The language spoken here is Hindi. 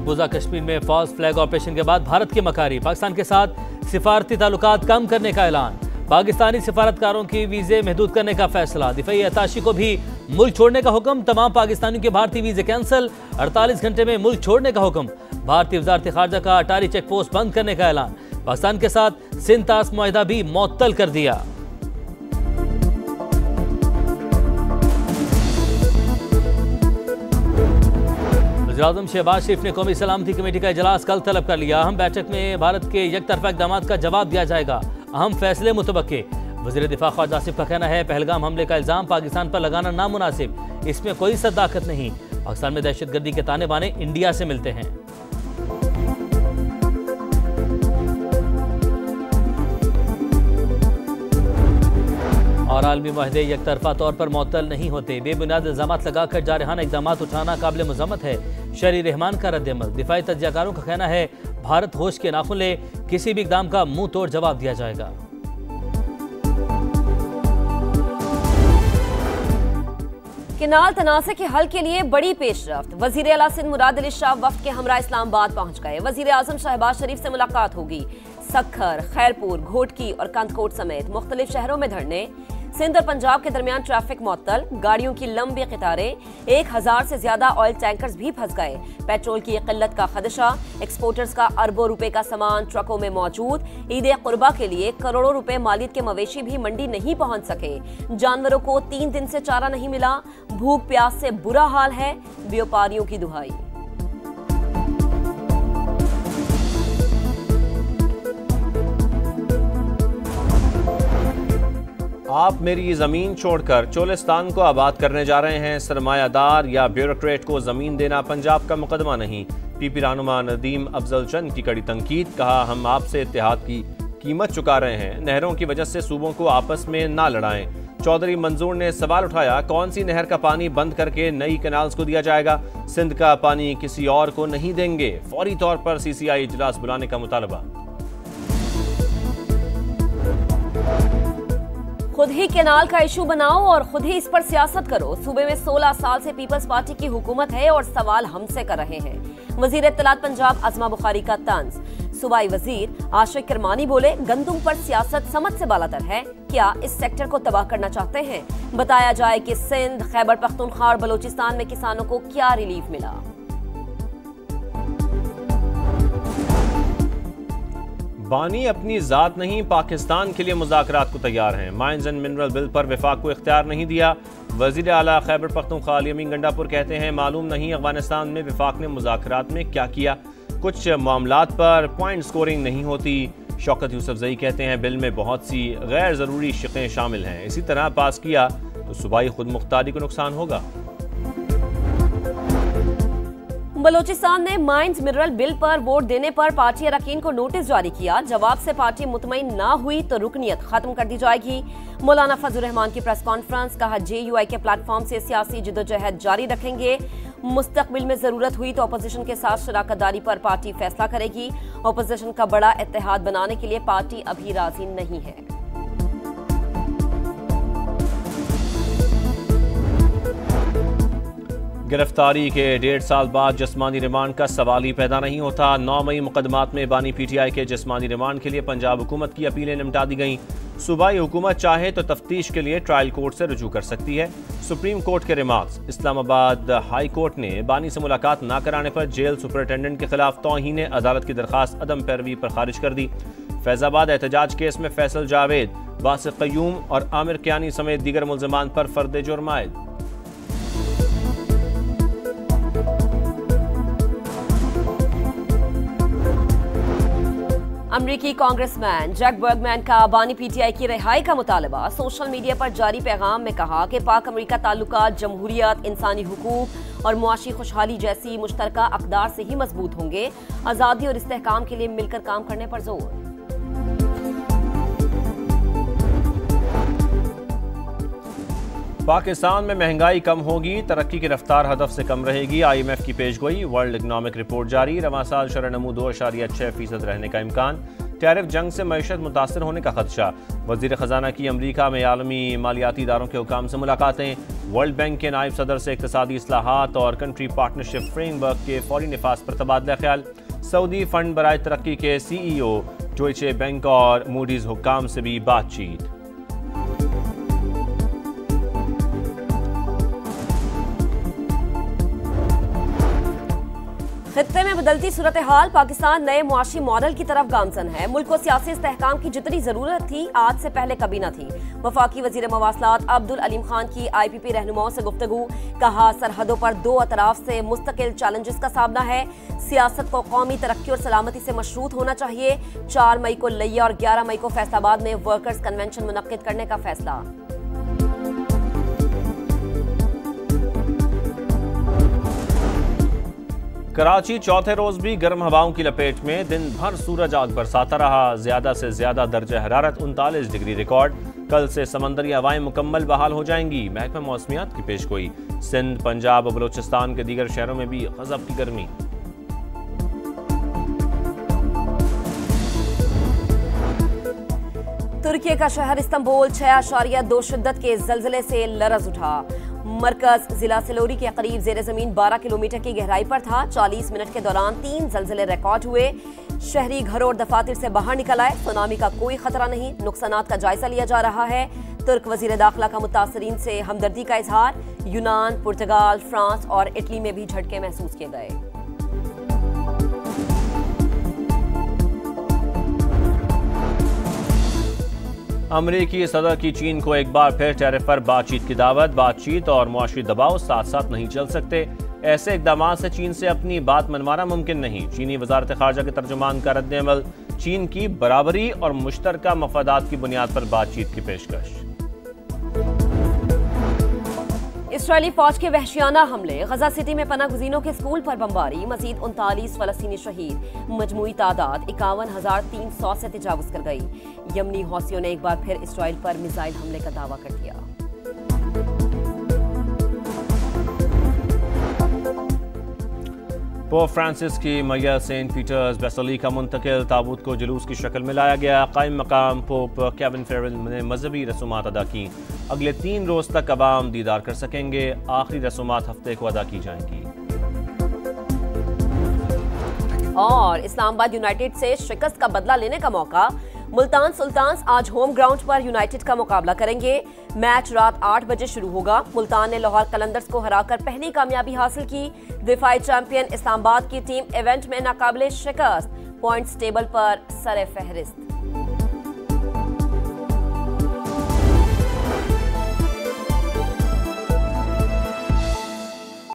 मकबूजा कश्मीर में फॉल्स फ्लैग ऑपरेशन के बाद भारत की मकारी, पाकिस्तान के साथ सिफारती ताल्लुकात कम करने का ऐलान। पाकिस्तानी सिफारतकारों की वीजे महदूद करने का फैसला। दिफाई अताशी को भी मुल्क छोड़ने का हुक्म। तमाम पाकिस्तानियों के भारतीय वीजे कैंसिल। 48 घंटे में मुल्क छोड़ने का हुक्म। भारतीय वजारत खारजा का अटारी चेक पोस्ट बंद करने का ऐलान। पाकिस्तान के साथ सिंध तास मुआहिदा भी मुअत्तल कर दिया। वज़ीर-ए-आज़म शहबाज शरीफ ने कौमी सलामती कमेटी का इजलास कल तलब कर लिया। अहम बैठक में भारत के यकतरफा इक़दाम का जवाब दिया जाएगा। अहम फैसले मुतवक्के। वज़ीर दिफा ख्वाजा आसिफ का कहना है, पहलगाम हमले का इल्ज़ाम पाकिस्तान पर लगाना नामुनासिब, इसमें कोई सदाकत नहीं। पाकिस्तान में दहशतगर्दी के ताने बाने इंडिया से मिलते हैं। और आलमी मुआहदे यकतरफा तौर पर मुअत्तल नहीं होते। बेबुनियाद इल्ज़ामात लगाकर जारहाना इक़दाम उठाना काबिल मज़म्मत है। शहरी रहमान का रद्द-ए-अमल। दिफाई तज्ज़ियाकारों का कहना है, भारत होश के नाखुन ले, किसी भी इक़दाम का मुंह तोड़ जवाब दिया जाएगा। किनाल तनाज़े के हल के लिए बड़ी पेशरफ्त। वज़ीर आला सिंध मुराद अली शाह वफ्द के हमरा इस्लामाबाद पहुंच गए। वज़ीर आज़म शहबाज शरीफ से मुलाकात होगी। सक्खर, खैरपुर, घोटकी और कंदकोट समेत मुख्तलिफ शहरों में धरने। सिंध और पंजाब के दरमियान ट्रैफिक मुअत्तल। गाड़ियों की लंबी कतारें। 1000 से ज्यादा ऑयल टैंकर्स भी फंस गए। पेट्रोल की किल्लत का खदशा। एक्सपोर्टर्स का अरबों रुपए का सामान ट्रकों में मौजूद। ईद कुर्बा के लिए करोड़ों रुपए मालियत के मवेशी भी मंडी नहीं पहुंच सके। जानवरों को 3 दिन से चारा नहीं मिला। भूख प्यास से बुरा हाल है। व्यापारियों की दुहाई। आप मेरी ज़मीन छोड़कर चोलिस्तान को आबाद करने जा रहे हैं। सरमायादार या ब्यूरोक्रेट को ज़मीन देना पंजाब का मुकदमा नहीं। पीपी रहनुमा नदीम अफजल चंद की कड़ी तंकीद। कहा, हम आपसे इत्तेहाद की कीमत चुका रहे हैं। नहरों की वजह से सूबों को आपस में ना लड़ाएं। चौधरी मंजूर ने सवाल उठाया, कौन सी नहर का पानी बंद करके नई कैनाल्स को दिया जाएगा? सिंध का पानी किसी और को नहीं देंगे। फौरी तौर पर CCI इजलास बुलाने का मुतालबा। खुद ही केनाल का इशू बनाओ और खुद ही इस पर सियासत करो। सूबे में 16 साल से पीपल्स पार्टी की हुकूमत है और सवाल हमसे कर रहे हैं। वजीर इत्तलात पंजाब अज़मा बुखारी का तंज। सूबाई वजीर आशिक करमानी बोले, गंदुम पर सियासत समझ से बालातर है। क्या इस सेक्टर को तबाह करना चाहते हैं? बताया जाए कि सिंध, खैबर पख्तूनख्वा और बलोचिस्तान में किसानों को क्या रिलीफ मिला। बानी अपनी ज़ात नहीं, पाकिस्तान के लिए मुज़ाकरात को तैयार हैं। माइंस एंड मिनरल बिल पर वफाक को इख्तियार नहीं दिया। वज़ीर आला खैबर पख्तूनख्वा अली अमीन गंडापुर कहते हैं, मालूम नहीं अफगानिस्तान में वफाक ने मुज़ाकरात में क्या किया। कुछ मामलात पर पॉइंट स्कोरिंग नहीं होती। शौकत यूसुफजई कहते हैं, बिल में बहुत सी गैर ज़रूरी शिक़ें शामिल हैं। इसी तरह पास किया तो सूबाई खुद मुख्तारी को नुकसान होगा। बलोचिस्तान ने माइंस मिनरल बिल पर वोट देने पर पार्टी अरकान को नोटिस जारी किया। जवाब से पार्टी मुतमईन ना हुई तो रुकनियत खत्म कर दी जाएगी। मौलाना फजल रहमान की प्रेस कॉन्फ्रेंस। कहा, JUI के प्लेटफॉर्म से सियासी जिद्दोजहद जारी रखेंगे। मुस्तकबिल में जरूरत हुई तो अपोजिशन के साथ शराकतदारी पर पार्टी फैसला करेगी। अपोजिशन का बड़ा इत्तेहाद बनाने के लिए पार्टी अभी राजी नहीं है। गिरफ्तारी के 1.5 साल बाद जिस्मानी रिमांड का सवाल ही पैदा नहीं होता। 9 मई मुकदमात में बानी PTI के जिस्मानी रिमांड के लिए पंजाब हुकूमत की अपीलें निपटा दी गईं। सूबाई हुकूमत चाहे तो तफ्तीश के लिए ट्रायल कोर्ट से रुजू कर सकती है। सुप्रीम कोर्ट के रिमार्क्स। इस्लामाबाद हाई कोर्ट ने बानी से मुलाकात न कराने पर जेल सुपरिटेंडेंट के खिलाफ तौहीन अदालत की दरखास्त अदम पैरवी पर खारिज कर दी। फैजाबाद एहतजाज केस में फैसल जावेद, वासिक क़य्यूम और आमिर कियानी समेत दीगर मुल्ज़िमान पर फर्द जुर्म आयद। अमरीकी कांग्रेसमैन जैक बर्गमैन का बानी PTI की रिहाई का मुतालबा। सोशल मीडिया पर जारी पैगाम में कहा कि पाक अमरीका ताल्लुकात जमहूरियत, इंसानी हुकूक और मुआशी खुशहाली जैसी मुश्तरका अक़दार से ही मजबूत होंगे। आज़ादी और इस्तेहकाम के लिए मिलकर काम करने पर जोर। पाकिस्तान में महंगाई कम होगी, तरक्की की रफ्तार हदफ से कम रहेगी। IMF की पेशगोई। वर्ल्ड इकनॉमिक रिपोर्ट जारी। रवां साल शरह नमू 2.6% रहने का इम्कान। टैरिफ जंग से मईशत मुतासर होने का खदशा। वजीर खजाना की अमरीका में आलमी मालियाती इदारों के हुकाम से मुलाकातें। वर्ल्ड बैंक के नायब सदर से इक्तसादी इस्लाहात और कंट्री पार्टनरशिप फ्रेमवर्क के फौरी निफाज पर तबादला ख्याल। सऊदी फंड बराए तरक्की के CEO डॉइचे बैंक और मूडीज हुकाम से भी बातचीत। खित्ते में बदलती सूरत हाल, पाकिस्तान नए मुआशी मॉडल की तरफ गामजन है। मुल्क को सियासी इस्तेहकाम की जितनी जरूरत थी आज से पहले कभी न थी। वफाकी वजीर मवासलात अब्दुल अलीम खान की IPP रहनुमाओं से गुफ्तगू। कहा सरहदों पर दो अतराफ से मुस्तकिल चैलेंजेस का सामना है। सियासत को कौमी तरक्की और सलामती से मशरूत होना चाहिए। 4 मई को लिया और 11 मई को फैसलाबाद में वर्कर्स कन्वेंशन मुनक्किद करने का फैसला। कराची चौथे रोज भी गर्म हवाओं की लपेट में, दिन भर सूरज आग बरसाता रहा। ज्यादा से ज्यादा दर्जा हरारत 39 डिग्री रिकॉर्ड। कल से समंदरी हवाएं मुकम्मल बहाल हो जाएंगी। महकमा मौसमियात की पेशगोई। सिंध, पंजाब और बलोचिस्तान के दीगर शहरों में भी गजब की गर्मी। तुर्की का शहर इस्तांबुल 6.2 शिद्दत के जल्जले से लरज उठा। मरकज जिला सिलोरी के करीब जेर जमीन 12 किलोमीटर की गहराई पर था। 40 मिनट के दौरान 3 जल्जले रिकॉर्ड हुए। शहरी घरों और दफातर से बाहर निकल आए। सुनामी का कोई खतरा नहीं। नुकसानात का जायजा लिया जा रहा है। तुर्क वजीर दाखिला का मुतासरीन से हमदर्दी का इजहार। यूनान, पुर्तगाल, फ्रांस और इटली में भी झटके महसूस किए गए। अमरीकी सदर की चीन को एक बार फिर टैरिफ पर बातचीत की दावत। बातचीत और मुआशी दबाव साथ साथ नहीं चल सकते। ऐसे इकदाम से चीन से अपनी बात मनवाना मुमकिन नहीं। चीनी वजारत खारजा के तर्जुमान का रद्द-ए-अमल। चीन की बराबरी और मुश्तरका मफादात की बुनियाद पर बातचीत की पेशकश। इसराइली फौज के वहशियाना हमले। गजा सिटी में पनाह गुज़ीनों के स्कूल पर बमबारी। मजीद 39 फलस्तीनी शहीद। मजमूई तादाद 51,300 से तजावुज कर गई। यमनी हौसियों ने एक बार फिर इसराइल पर मिसाइल हमले का दावा कर दिया। पोप फ्रांसिस की मैया सेंट पीटर्स बेसिलिका मुंतकिल। ताबूत को जुलूस की शक्ल में लाया गया। कायम मकाम पोप केविन फेरल ने मजहबी रसूमात अदा की। अगले 3 रोज तक अवाम दीदार कर सकेंगे। आखिरी रसूमात हफ्ते को अदा की जाएंगी। और इस्लामाबाद यूनाइटेड से शिकस्त का बदला लेने का मौका। मुल्तान सुल्तान्स आज होम ग्राउंड पर यूनाइटेड का मुकाबला करेंगे। मैच रात 8 बजे शुरू होगा। मुल्तान ने लाहौर कलंदर्स को हराकर पहली कामयाबी हासिल की। दिफाई चैंपियन इस्लामाबाद की टीम इवेंट में नाकाबिले शिकस्त। पॉइंट्स टेबल पर सरे फहरिस्त।